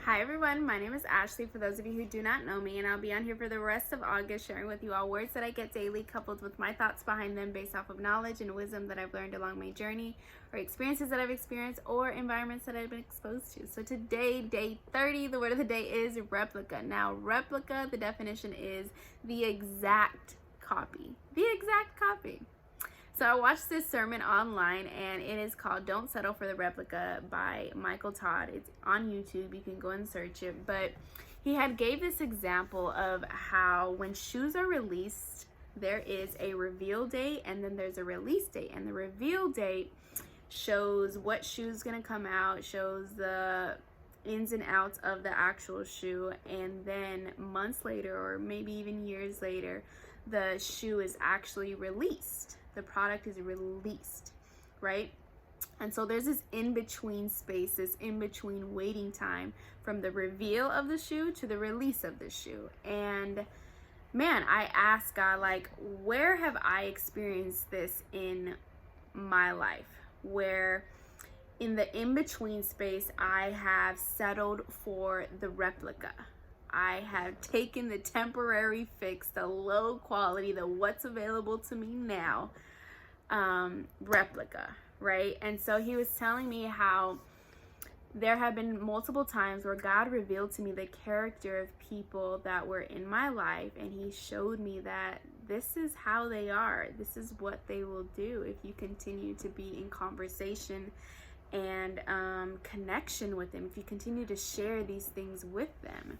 Hi everyone, my name is Ashley for those of you who do not know me, and I'll be on here for the rest of August sharing with you all words that I get daily coupled with my thoughts behind them based off of knowledge and wisdom that I've learned along my journey, or experiences that I've experienced, or environments that I've been exposed to. So today, day 30, the word of the day is replica. Now replica, the definition is the exact copy. The exact copy. So I watched this sermon online, and it is called Don't Settle for the Replica by Michael Todd. It's on YouTube. You can go and search it. But he had gave this example of how when shoes are released, there is a reveal date and then there's a release date. And the reveal date shows what shoe is going to come out, shows the ins and outs of the actual shoe. And then months later, or maybe even years later, the shoe is actually released. The product is released, right? And so there's this in-between space, this in-between waiting time from the reveal of the shoe to the release of the shoe. And man, I asked God, like, where have I experienced this in my life? Where in the in-between space, I have settled for the replica. I have taken the temporary fix, the low quality, the what's available to me now replica, right? And so he was telling me how there have been multiple times where God revealed to me the character of people that were in my life, and he showed me that this is how they are. This is what they will do if you continue to be in conversation and connection with them, if you continue to share these things with them.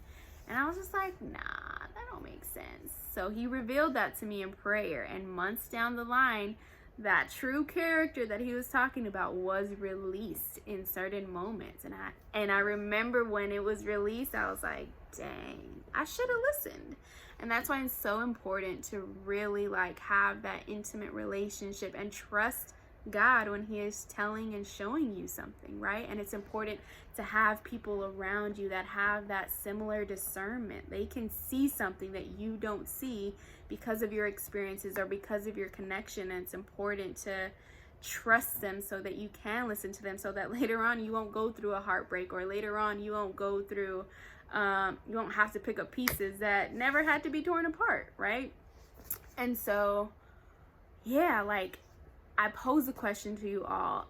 And I was just like, nah, that don't make sense. So he revealed that to me in prayer, and months down the line, that true character that he was talking about was released in certain moments. And I remember when it was released, I was like, dang, I should have listened. And that's why it's so important to really have that intimate relationship and trust God when he is telling and showing you something, right? And it's important to have people around you that have that similar discernment. They can see something that you don't see because of your experiences or because of your connection. And it's important to trust them so that you can listen to them, so that later on you won't go through a heartbreak, or later on you won't go through you won't have to pick up pieces that never had to be torn apart, right? And so yeah, I pose a question to you all.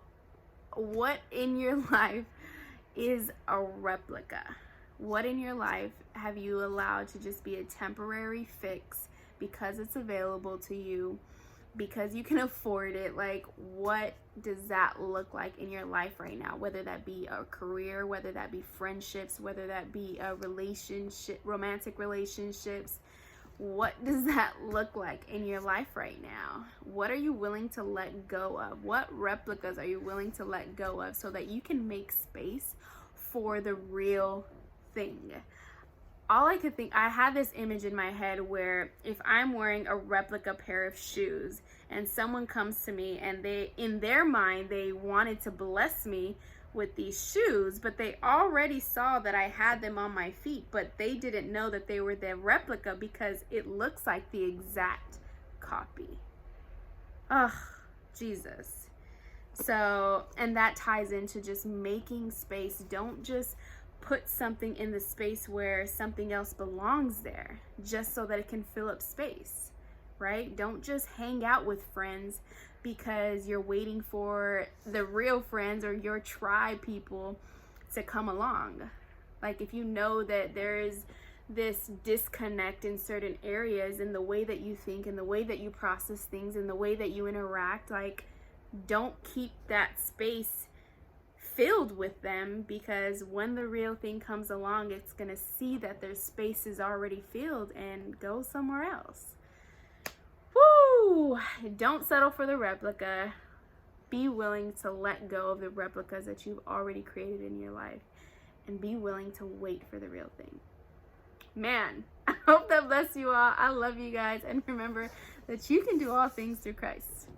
What in your life is a replica? What in your life have you allowed to just be a temporary fix because it's available to you, because you can afford it? What does that look like in your life right now? Whether that be a career, whether that be friendships, whether that be a relationship, romantic relationships. What does that look like in your life right now? What are you willing to let go of? What replicas are you willing to let go of so that you can make space for the real thing? All I could think, I had this image in my head where if I'm wearing a replica pair of shoes and someone comes to me and they, in their mind, they wanted to bless me with these shoes, but they already saw that I had them on my feet, but they didn't know that they were the replica because it looks like the exact copy. Ugh, Jesus. So, and that ties into just making space. Don't just put something in the space where something else belongs there just so that it can fill up space, right? Don't just hang out with friends because you're waiting for the real friends or your tribe people to come along. If you know that there is this disconnect in certain areas in the way that you think, in the way that you process things, in the way that you interact, don't keep that space filled with them, because when the real thing comes along, it's gonna see that their space is already filled and go somewhere else. Woo! Don't settle for the replica. Be willing to let go of the replicas that you've already created in your life, and be willing to wait for the real thing. Man, I hope that bless you all. I love you guys, and remember that you can do all things through Christ.